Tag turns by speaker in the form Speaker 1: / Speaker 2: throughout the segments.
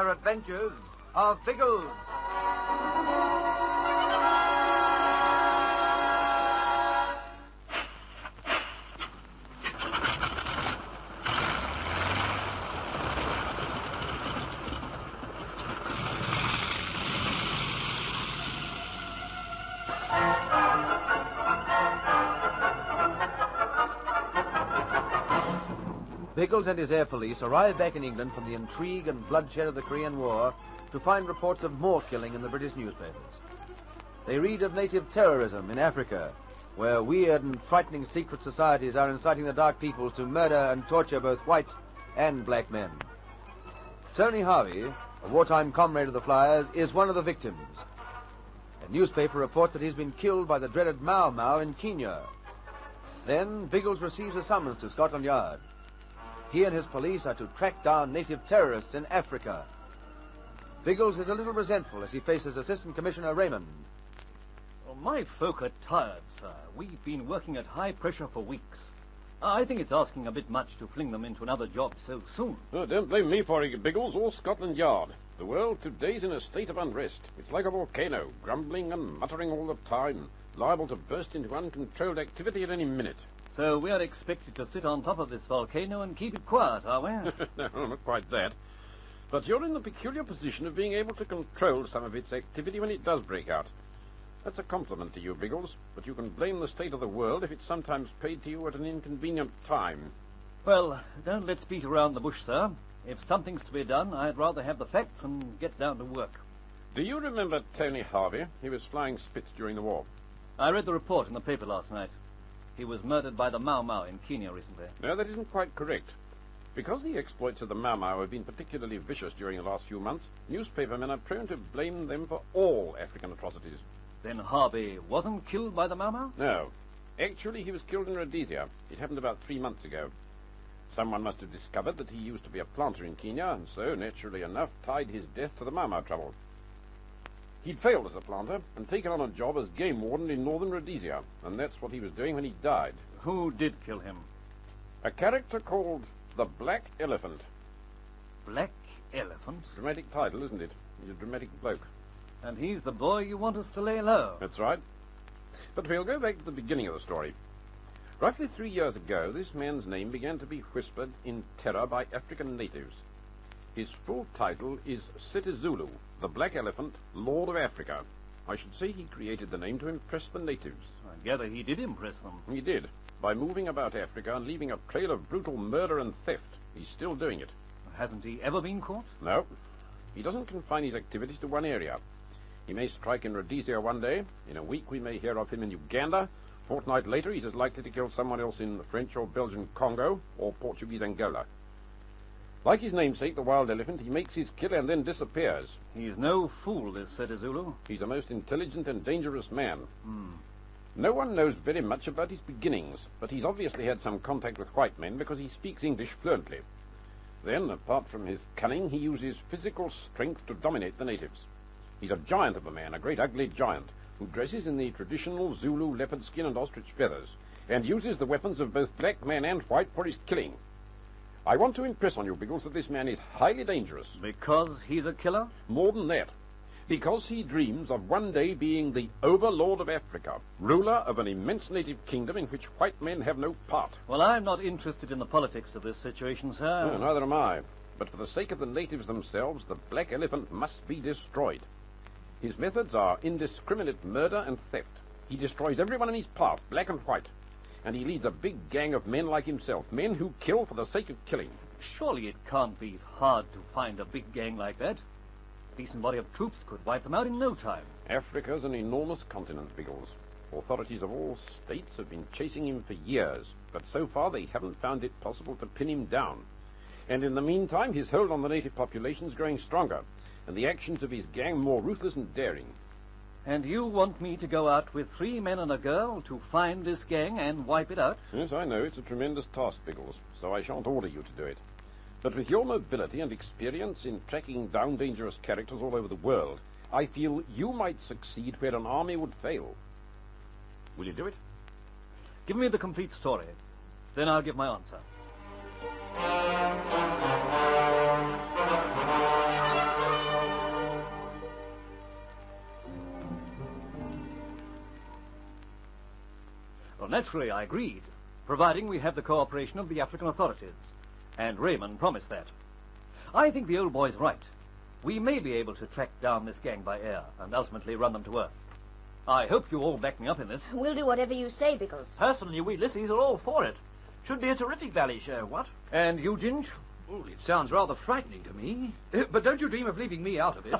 Speaker 1: undercover adventures of Biggles. Biggles and his air police arrive back in England from the intrigue and bloodshed of the Korean War to find reports of more killing in the British newspapers. They read of native terrorism in Africa, where weird and frightening secret societies are inciting the dark peoples to murder and torture both white and black men. Tony Harvey, a wartime comrade of the Flyers, is one of the victims. A newspaper reports that he's been killed by the dreaded Mau Mau in Kenya. Then Biggles receives a summons to Scotland Yard. He and his police are to track down native terrorists in Africa. Biggles is a little resentful as he faces Assistant Commissioner Raymond.
Speaker 2: Well, my folk are tired, sir. We've been working at high pressure for weeks. I think it's asking a bit much to fling them into another job so soon.
Speaker 3: Oh, don't blame me for it, Biggles, or Scotland Yard. The world today's in a state of unrest. It's like a volcano, grumbling and muttering all the time, liable to burst into uncontrolled activity at any minute.
Speaker 2: So we are expected to sit on top of this volcano and keep it quiet, are we?
Speaker 3: No, not quite that. But you're in the peculiar position of being able to control some of its activity when it does break out. That's a compliment to you, Biggles, but you can blame the state of the world if it's sometimes paid to you at an inconvenient time.
Speaker 2: Well, don't let's beat around the bush, sir. If something's to be done, I'd rather have the facts and get down to work.
Speaker 3: Do you remember Tony Harvey? He was flying Spitz during the war.
Speaker 2: I read the report in the paper last night. He was murdered by the Mau Mau in Kenya recently.
Speaker 3: No, that isn't quite correct. Because the exploits of the Mau Mau have been particularly vicious during the last few months, newspapermen are prone to blame them for all African atrocities.
Speaker 2: Then Harvey wasn't killed by the Mau Mau?
Speaker 3: No. Actually, he was killed in Rhodesia. It happened about 3 months ago. Someone must have discovered that he used to be a planter in Kenya, and so, naturally enough, tied his death to the Mau Mau trouble. He'd failed as a planter and taken on a job as game warden in northern Rhodesia, and that's what he was doing when he died.
Speaker 2: Who did kill him?
Speaker 3: A character called the Black Elephant.
Speaker 2: Black Elephant?
Speaker 3: Dramatic title, isn't it? He's a dramatic bloke.
Speaker 2: And he's the boy you want us to lay low.
Speaker 3: That's right. But we'll go back to the beginning of the story. Roughly 3 years ago, this man's name began to be whispered in terror by African natives. His full title is Setezulu, the Black Elephant, Lord of Africa. I should say he created the name to impress the natives.
Speaker 2: I gather he did impress them.
Speaker 3: He did, by moving about Africa and leaving a trail of brutal murder and theft. He's still doing it.
Speaker 2: Hasn't he ever been caught?
Speaker 3: No. He doesn't confine his activities to one area. He may strike in Rhodesia one day. In a week we may hear of him in Uganda. A fortnight later he's as likely to kill someone else in the French or Belgian Congo or Portuguese Angola. Like his namesake, the wild elephant, he makes his kill and then disappears.
Speaker 2: He's no fool, this Setezulu.
Speaker 3: He's a most intelligent and dangerous man. No one knows very much about his beginnings, but he's obviously had some contact with white men because he speaks English fluently. Then, apart from his cunning, he uses physical strength to dominate the natives. He's a giant of a man, a great ugly giant, who dresses in the traditional Zulu leopard skin and ostrich feathers, and uses the weapons of both black man and white for his killing. I want to impress on you, Biggles, that this man is highly dangerous.
Speaker 2: Because he's a killer?
Speaker 3: More than that. Because he dreams of one day being the overlord of Africa, ruler of an immense native kingdom in which white men have no part.
Speaker 2: Well, I'm not interested in the politics of this situation, sir.
Speaker 3: No, neither am I. But for the sake of the natives themselves, the Black Elephant must be destroyed. His methods are indiscriminate murder and theft. He destroys everyone in his path, black and white. And he leads a big gang of men like himself, men who kill for the sake of killing.
Speaker 2: Surely it can't be hard to find a big gang like that. A decent body of troops could wipe them out in no time.
Speaker 3: Africa's an enormous continent, Biggles. Authorities of all states have been chasing him for years, but so far they haven't found it possible to pin him down. And in the meantime, his hold on the native population is growing stronger, and the actions of his gang more ruthless and daring.
Speaker 2: And you want me to go out with 3 men and a girl to find this gang and wipe it out?
Speaker 3: Yes, I know. It's a tremendous task, Biggles, so I shan't order you to do it. But with your mobility and experience in tracking down dangerous characters all over the world, I feel you might succeed where an army would fail. Will you do it?
Speaker 2: Give me the complete story. Then I'll give my answer. naturally, I agreed, providing we have the cooperation of the African authorities. And Raymond promised that. I think the old boy's right. We may be able to track down this gang by air and ultimately run them to earth. I hope you all back me up in this.
Speaker 4: We'll do whatever you say, Biggles.
Speaker 5: Personally, we Lissies are all for it. Should be a terrific valley show, what?
Speaker 2: And you, Ginge?
Speaker 6: Well, it sounds rather frightening to me. But don't you dream of leaving me out of it.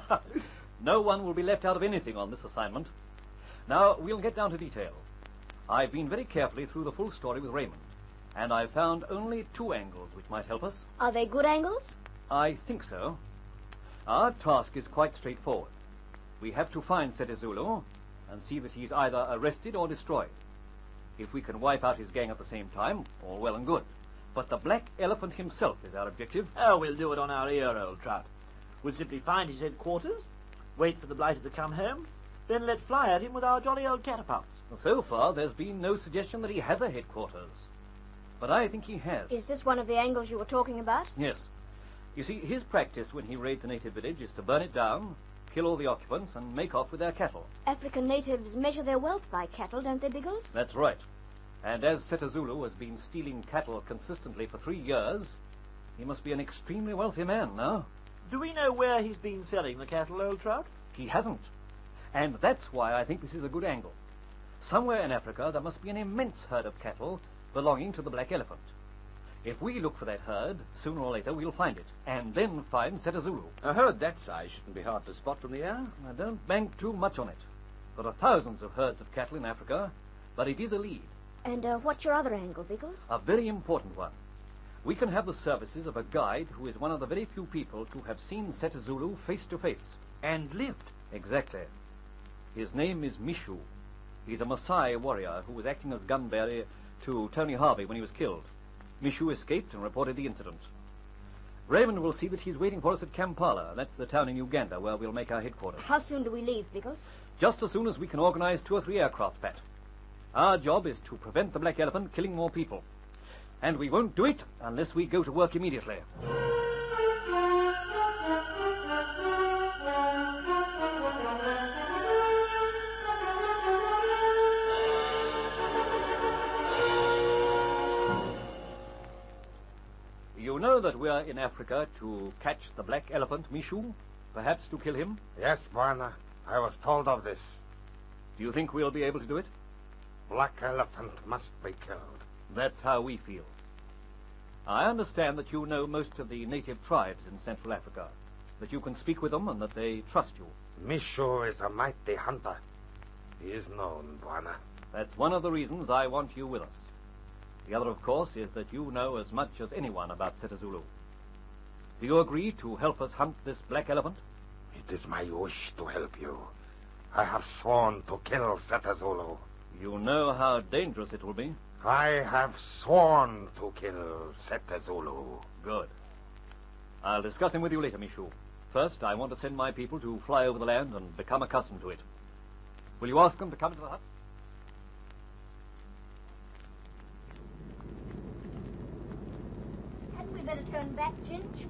Speaker 2: No one will be left out of anything on this assignment. Now, we'll get down to detail. I've been very carefully through the full story with Raymond, and I've found only 2 angles which might help us.
Speaker 4: Are they good angles?
Speaker 2: I think so. Our task is quite straightforward. We have to find Setezulu and see that he's either arrested or destroyed. If we can wipe out his gang at the same time, all well and good. But the Black Elephant himself is our objective.
Speaker 5: Oh, we'll do it on our ear, old trout. We'll simply find his headquarters, wait for the blighter to come home, then let fly at him with our jolly old catapults.
Speaker 2: So far, there's been no suggestion that he has a headquarters. But I think he has.
Speaker 4: Is this one of the angles you were talking about?
Speaker 2: Yes. You see, his practice when he raids a native village is to burn it down, kill all the occupants, and make off with their cattle.
Speaker 4: African natives measure their wealth by cattle, don't they, Biggles?
Speaker 2: That's right. And as Setezulu has been stealing cattle consistently for 3 years, he must be an extremely wealthy man now.
Speaker 5: Do we know where he's been selling the cattle, old trout?
Speaker 2: He hasn't. And that's why I think this is a good angle. Somewhere in Africa there must be an immense herd of cattle belonging to the Black Elephant. If we look for that herd, sooner or later we'll find it, and then find Setezulu.
Speaker 6: A herd that size shouldn't be hard to spot from the air.
Speaker 2: Now, don't bank too much on it. There are thousands of herds of cattle in Africa, but it is a lead.
Speaker 4: And what's your other angle, Biggles?
Speaker 2: A very important one. We can have the services of a guide who is one of the very few people to have seen Setezulu face to face.
Speaker 6: And lived.
Speaker 2: Exactly. His name is Mishu. He's a Maasai warrior who was acting as gun bearer to Tony Harvey when he was killed. Mishu escaped and reported the incident. Raymond will see that he's waiting for us at Kampala. That's the town in Uganda where we'll make our headquarters.
Speaker 4: How soon do we leave, Biggles?
Speaker 2: Just as soon as we can organize 2 or 3 aircraft, Pat. Our job is to prevent the Black Elephant killing more people. And we won't do it unless we go to work immediately. You know that we are in Africa to catch the Black Elephant, Mishu? Perhaps to kill him?
Speaker 7: Yes, Bwana. I was told of this.
Speaker 2: Do you think we'll be able to do it?
Speaker 7: Black Elephant must be killed.
Speaker 2: That's how we feel. I understand that you know most of the native tribes in Central Africa, that you can speak with them and that they trust you.
Speaker 7: Mishu is a mighty hunter. He is known, Bwana.
Speaker 2: That's one of the reasons I want you with us. The other, of course, is that you know as much as anyone about Setezulu. Do you agree to help us hunt this Black Elephant?
Speaker 7: It is my wish to help you. I have sworn to kill Setezulu.
Speaker 2: You know how dangerous it will be.
Speaker 7: I have sworn to kill Setezulu.
Speaker 2: Good. I'll discuss him with you later, Mishu. First, I want to send my people to fly over the land and become accustomed to it. Will you ask them to come into the hut?
Speaker 4: Hadn't we better turn back, Ginge?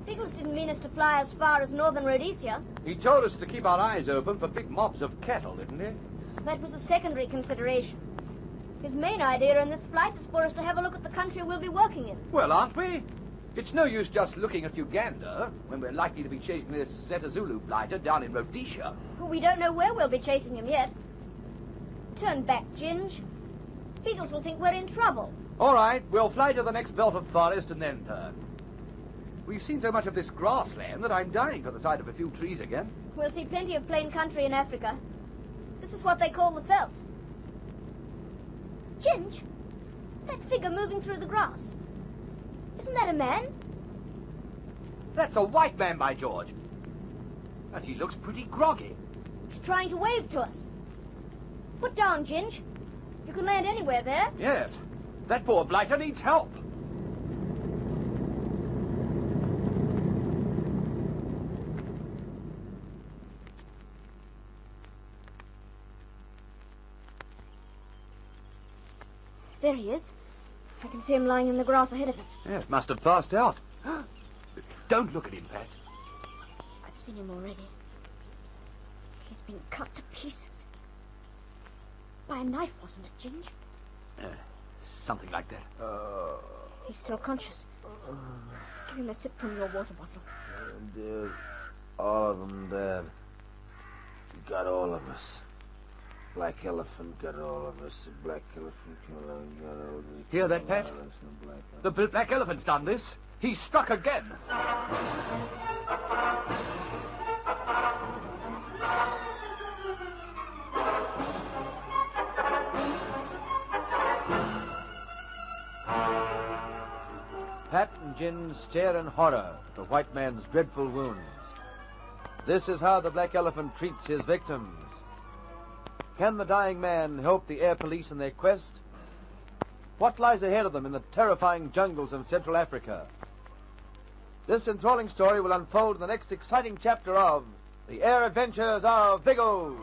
Speaker 4: Biggles didn't mean us to fly as far as northern Rhodesia.
Speaker 6: He told us to keep our eyes open for big mobs of cattle, didn't he?
Speaker 4: That was a secondary consideration. His main idea in this flight is for us to have a look at the country we'll be working in.
Speaker 6: Well, aren't we? It's no use just looking at Uganda when we're likely to be chasing this Setezulu blighter down in Rhodesia.
Speaker 4: We don't know where we'll be chasing him yet. Turn back, Ginge. Biggles will think we're in trouble.
Speaker 6: All right, we'll fly to the next belt of forest and then turn. We've seen so much of this grassland that I'm dying for the sight of a few trees again.
Speaker 4: We'll see plenty of plain country in Africa. This is what they call the veldt. Ginge, that figure moving through the grass. Isn't that a man?
Speaker 6: That's a white man, by George. And he looks pretty groggy.
Speaker 4: He's trying to wave to us. Put down, Ginge. You can land anywhere there.
Speaker 6: Yes. That poor blighter needs help.
Speaker 4: There he is. I can see him lying in the grass ahead of us.
Speaker 6: Yes, must have passed out. Don't look at him, Pat.
Speaker 4: I've seen him already. He's been cut to pieces. By a knife, wasn't it, Ginge?
Speaker 6: Something like that.
Speaker 4: He's still conscious. Give him a sip from your water bottle.
Speaker 1: Dear, all of them dead. Got all of us. Black elephant got all of us. The black elephant killed all of us.
Speaker 6: Hear that, Pat? The black elephant's done this. He's struck again.
Speaker 1: Pat and Jean stare in horror at the white man's dreadful wounds. This is how the black elephant treats his victims. Can the dying man help the air police in their quest? What lies ahead of them in the terrifying jungles of Central Africa? This enthralling story will unfold in the next exciting chapter of The Air Adventures of Biggles.